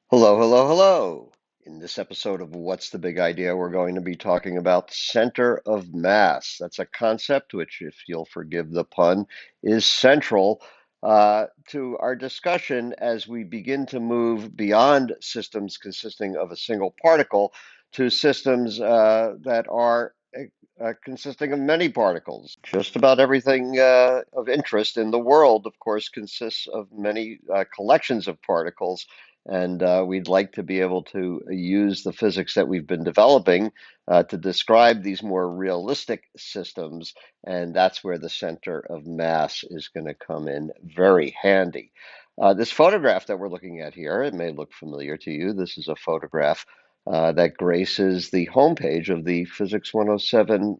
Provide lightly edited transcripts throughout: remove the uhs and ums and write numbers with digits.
Hello, hello, hello. In this episode of What's the Big Idea, we're going to be talking about center of mass. That's a concept which, if you'll forgive the pun, is central to our discussion as we begin to move beyond systems consisting of a single particle to systems that are consisting of many particles. Just about everything of interest in the world, of course, consists of many collections of particles. And we'd like to be able to use the physics that we've been developing to describe these more realistic systems. And that's where the center of mass is going to come in very handy. This photograph that we're looking at here, it may look familiar to you. This is a photograph that graces the homepage of the Physics 107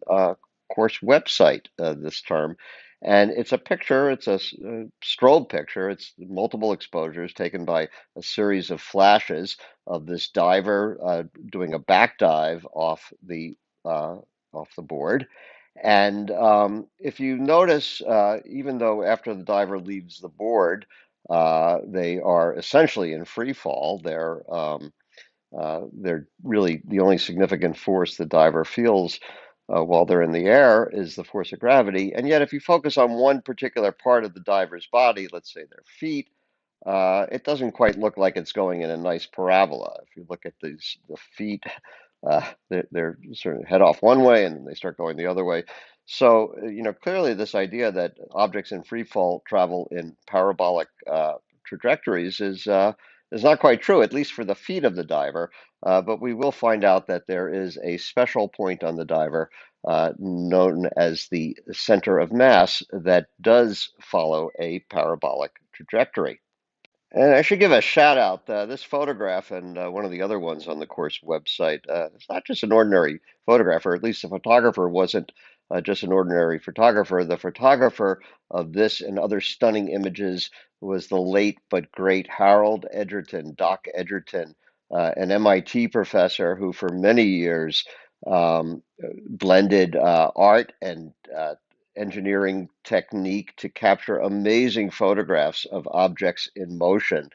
course website this term. And it's a picture, it's a strobe picture, it's multiple exposures taken by a series of flashes of this diver doing a back dive uh, off the board. And if you notice, even though after the diver leaves the board, they are essentially in free fall. They're really the only significant force the diver feels while they're in the air is the force of gravity. And yet, if you focus on one particular part of the diver's body, let's say their feet, it doesn't quite look like it's going in a nice parabola. If you look at the feet, they're sort of head off one way and then they start going the other way. So, clearly this idea that objects in free fall travel in parabolic trajectories is not quite true, at least for the feet of the diver. But we will find out that there is a special point on the diver known as the center of mass that does follow a parabolic trajectory. And I should give a shout out. This photograph and one of the other ones on the course website, it's not just an ordinary photograph, or at least the photographer wasn't just an ordinary photographer. The photographer of this and other stunning images was the late but great Harold Edgerton, Doc Edgerton, an MIT professor who for many years blended art and engineering technique to capture amazing photographs of objects in motion.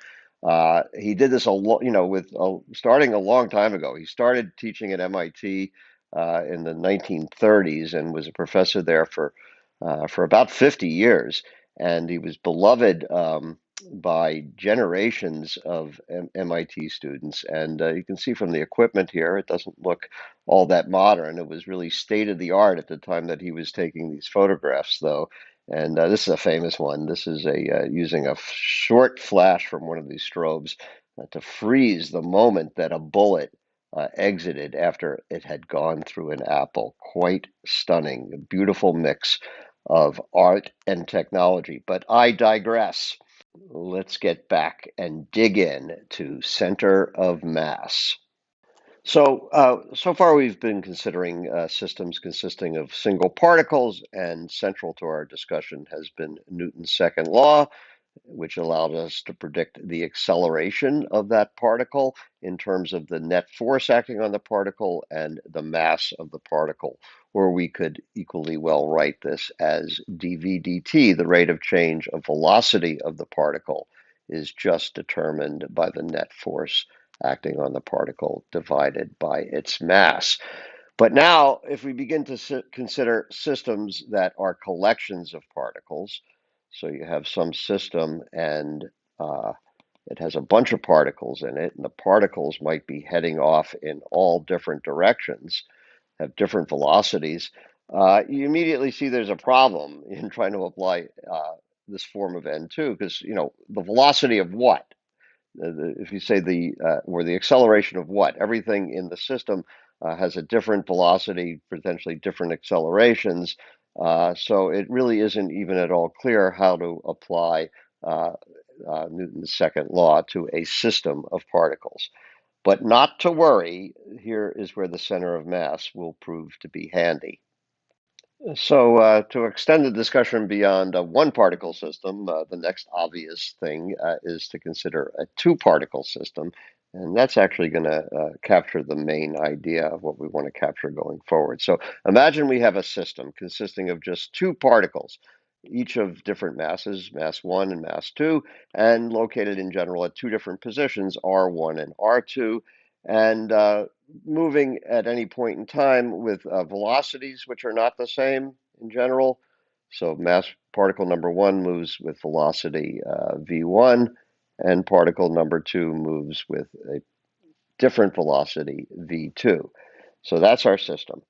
He did this starting a long time ago. He started teaching at MIT in the 1930s and was a professor there for about 50 years. And he was beloved by generations of MIT students. And you can see from the equipment here, it doesn't look all that modern. It was really state of the art at the time that he was taking these photographs, though. And this is a famous one. This is a using a short flash from one of these strobes to freeze the moment that a bullet exited after it had gone through an apple. Quite stunning. A beautiful mix of art and technology. But I digress. Let's get back and dig in to center of mass. So far we've been considering systems consisting of single particles, and central to our discussion has been Newton's second law, which allowed us to predict the acceleration of that particle in terms of the net force acting on the particle and the mass of the particle. Or we could equally well write this as dv dt, the rate of change of velocity of the particle is just determined by the net force acting on the particle divided by its mass. But now, if we begin to consider systems that are collections of particles, so you have some system and it has a bunch of particles in it, and the particles might be heading off in all different directions, have different velocities, you immediately see there's a problem in trying to apply this form of N2, because, the velocity of what? If you say or the acceleration of what, everything in the system has a different velocity, potentially different accelerations. So it really isn't even at all clear how to apply uh, Newton's second law to a system of particles. But not to worry, here is where the center of mass will prove to be handy. So, to extend the discussion beyond a one particle system, the next obvious thing is to consider a two particle system. And that's actually going to capture the main idea of what we want to capture going forward. So, imagine we have a system consisting of just two particles. each of different masses, mass 1 and mass 2, and located in general at two different positions, R1 and R2, and moving at any point in time with velocities which are not the same in general. So mass particle number 1 moves with velocity v1, and particle number 2 moves with a different velocity v2. So that's our system.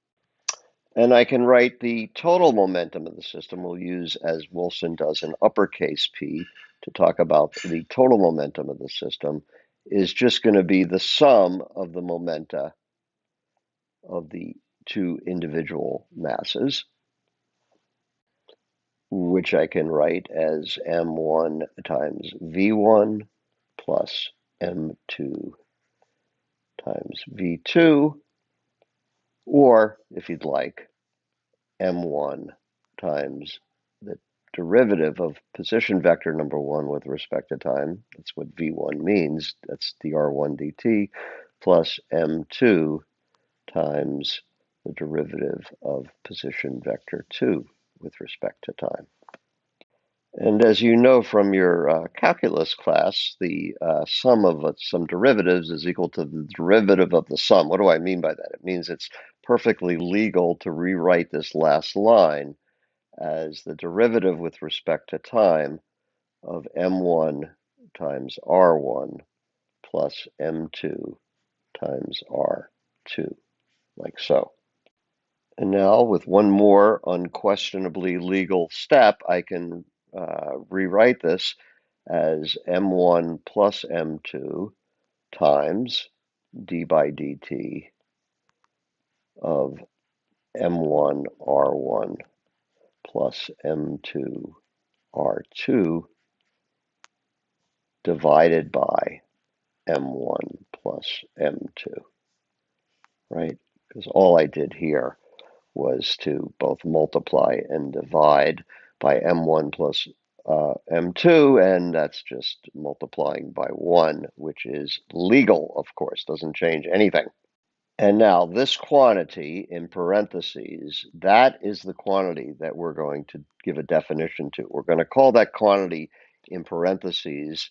And I can write the total momentum of the system. We'll use, as Wilson does, an uppercase P to talk about the total momentum of the system is just going to be the sum of the momenta of the two individual masses, which I can write as m1 times v1 plus m2 times v2, or if you'd like, m1 times the derivative of position vector number 1 with respect to time. That's what v1 means. That's dr1 dt plus m2 times the derivative of position vector 2 with respect to time. And as you know from your calculus class, the sum of some derivatives is equal to the derivative of the sum. What do I mean by that? It means it's perfectly legal to rewrite this last line as the derivative with respect to time of m1 times r1 plus m2 times r2, like so. And now, with one more unquestionably legal step, I can rewrite this as m1 plus m2 times d by dt of m1 r1 plus m2 r2 divided by m1 plus m2, right? Because all I did here was to both multiply and divide by m1 plus m2, and that's just multiplying by 1, which is legal, of course, doesn't change anything. And now this quantity in parentheses, that is the quantity that we're going to give a definition to. We're going to call that quantity in parentheses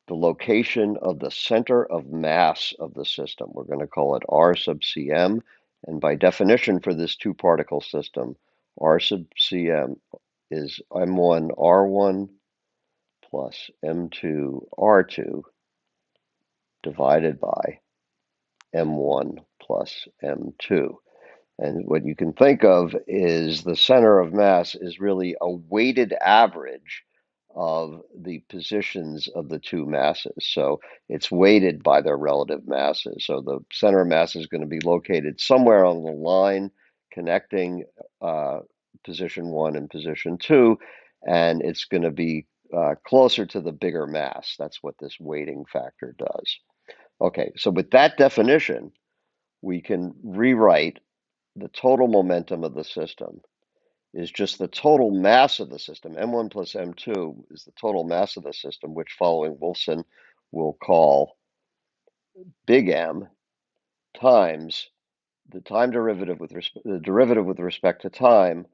the location of the center of mass of the system. We're going to call it R sub Cm. And by definition for this two-particle system, R sub Cm is M1 R1 plus M2 R2 divided by M1 plus M2. And what you can think of is the center of mass is really a weighted average of the positions of the two masses. So it's weighted by their relative masses. So the center of mass is going to be located somewhere on the line connecting position 1 and position 2, and it's going to be closer to the bigger mass. That's what this weighting factor does. Okay, so with that definition, we can rewrite the total momentum of the system is just the total mass of the system. M1 plus M2 is the total mass of the system, which following Wilson we'll call big M times the time derivative with respect to time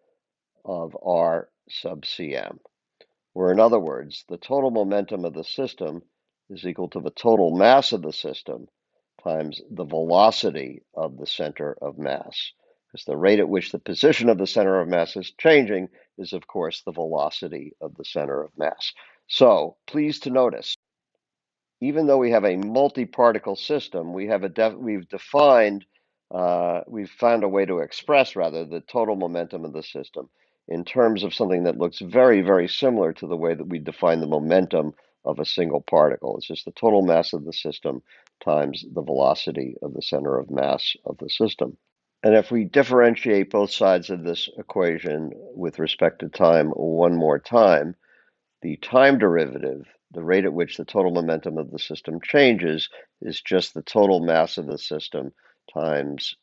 of R sub Cm. Or in other words, the total momentum of the system is equal to the total mass of the system times the velocity of the center of mass. Because the rate at which the position of the center of mass is changing is, of course, the velocity of the center of mass. So, pleased to notice, even though we have a multi-particle system, we've found a way to express, rather, the total momentum of the system in terms of something that looks very, very similar to the way that we define the momentum of a single particle. It's just the total mass of the system times the velocity of the center of mass of the system. And if we differentiate both sides of this equation with respect to time one more time, the time derivative, the rate at which the total momentum of the system changes, is just the total mass of the system times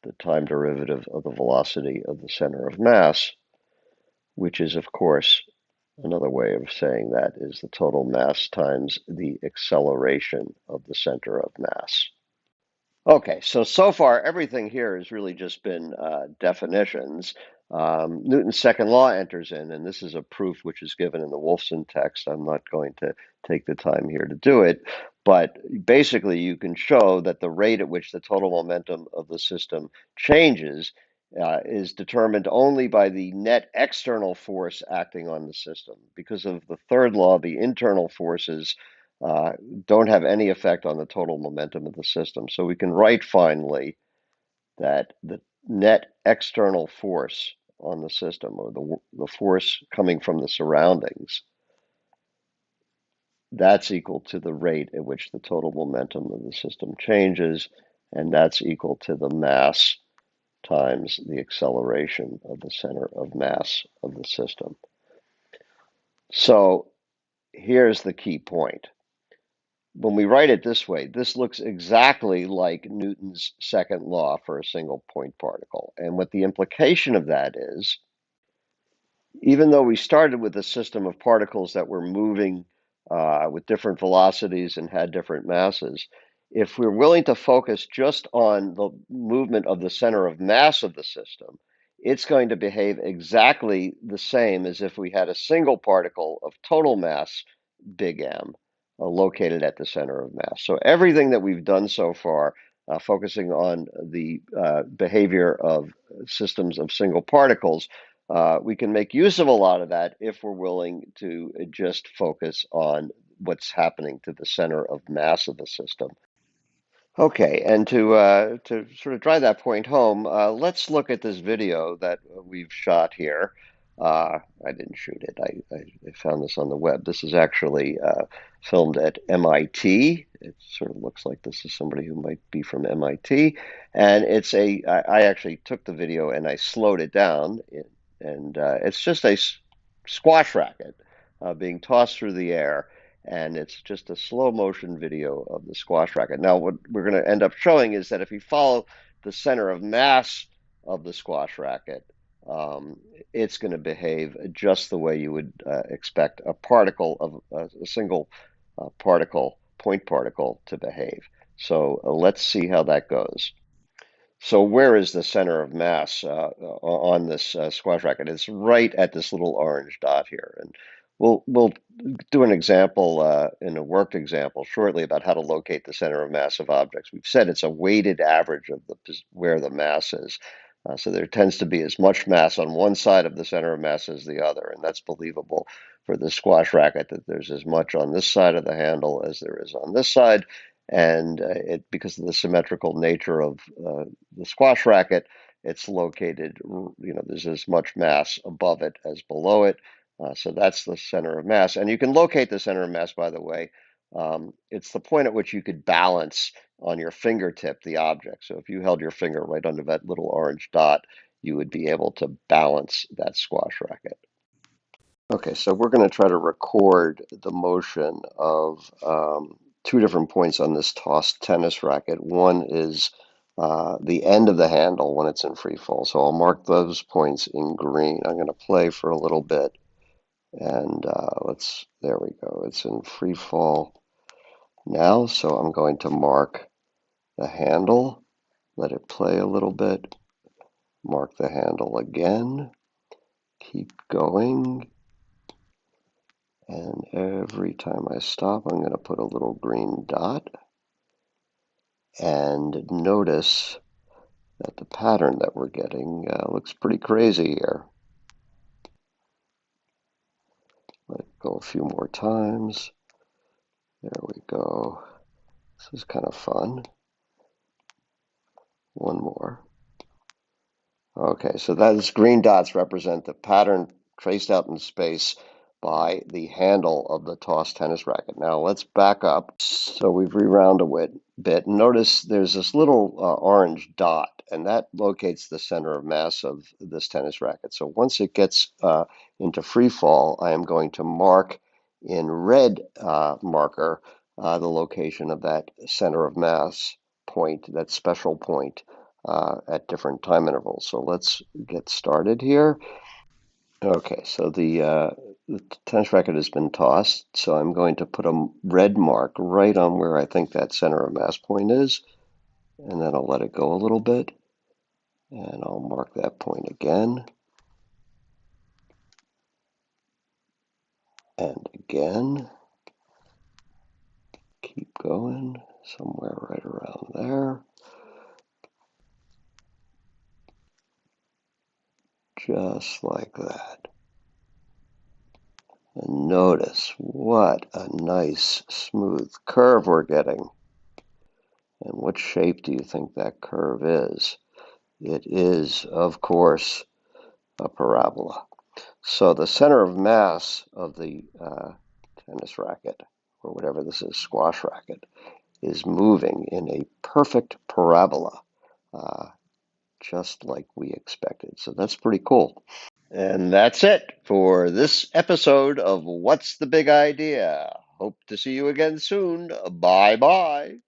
the time derivative of the velocity of the center of mass, which is, of course, another way of saying that is the total mass times the acceleration of the center of mass. Okay, so far everything here has really just been definitions. Newton's second law enters in, and this is a proof which is given in the Wolfson text. I'm not going to take the time here to do it, but basically you can show that the rate at which the total momentum of the system changes is determined only by the net external force acting on the system. Because of the third law, the internal forces uh, don't have any effect on the total momentum of the system. So we can write finally that the net external force on the system, or the force coming from the surroundings, that's equal to the rate at which the total momentum of the system changes, and that's equal to the mass times the acceleration of the center of mass of the system. So here's the key point. When we write it this way, this looks exactly like Newton's second law for a single point particle. And what the implication of that is, even though we started with a system of particles that were moving with different velocities and had different masses, if we're willing to focus just on the movement of the center of mass of the system, it's going to behave exactly the same as if we had a single particle of total mass, big M, located at the center of mass. So everything that we've done so far, focusing on the behavior of systems of single particles, we can make use of a lot of that if we're willing to just focus on what's happening to the center of mass of the system. Okay, and to sort of drive that point home, let's look at this video that we've shot here. I didn't shoot it. I found this on the web. This is actually filmed at MIT. It sort of looks like this is somebody who might be from MIT. And I actually took the video and I slowed it down, and it's just a squash racket being tossed through the air, and it's just a slow motion video of the squash racket. Now, what we're going to end up showing is that if you follow the center of mass of the squash racket, um, it's going to behave just the way you would expect a particle of a single point particle to behave. So let's see how that goes. So where is the center of mass on this squash racket? It's right at this little orange dot here, and we'll do an example in a worked example shortly about how to locate the center of mass of objects. We've said it's a weighted average of where the mass is. So there tends to be as much mass on one side of the center of mass as the other, and that's believable for the squash racket, that there's as much on this side of the handle as there is on this side. And because of the symmetrical nature of the squash racket, it's located, there's as much mass above it as below it. So that's the center of mass. And you can locate the center of mass, by the way. It's the point at which you could balance on your fingertip the object. So if you held your finger right under that little orange dot, you would be able to balance that squash racket. Okay, so we're going to try to record the motion of two different points on this tossed tennis racket. One is the end of the handle when it's in free fall. So I'll mark those points in green. I'm going to play for a little bit, and there we go. It's in free fall now, so I'm going to mark the handle, let it play a little bit, mark the handle again, keep going. And every time I stop, I'm going to put a little green dot. And notice that the pattern that we're getting looks pretty crazy here. Let it go a few more times. There we go. This is kind of fun. One more. Okay, so those green dots represent the pattern traced out in space by the handle of the tossed tennis racket. Now let's back up. So we've rewound a bit. Notice there's this little orange dot, and that locates the center of mass of this tennis racket. So once it gets into free fall, I am going to mark in red marker the location of that center of mass point, that special point, at different time intervals. So let's get started here. Okay, so the tennis racket has been tossed, so I'm going to put a red mark right on where I think that center of mass point is, and then I'll let it go a little bit, and I'll mark that point again. And again, keep going somewhere right around there. Just like that. And notice what a nice smooth curve we're getting. And what shape do you think that curve is? It is, of course, a parabola. So the center of mass of the tennis racket, or whatever this is, squash racket, is moving in a perfect parabola, uh, just like we expected. So that's pretty cool. And that's it for this episode of What's the Big Idea? Hope to see you again soon. Bye bye.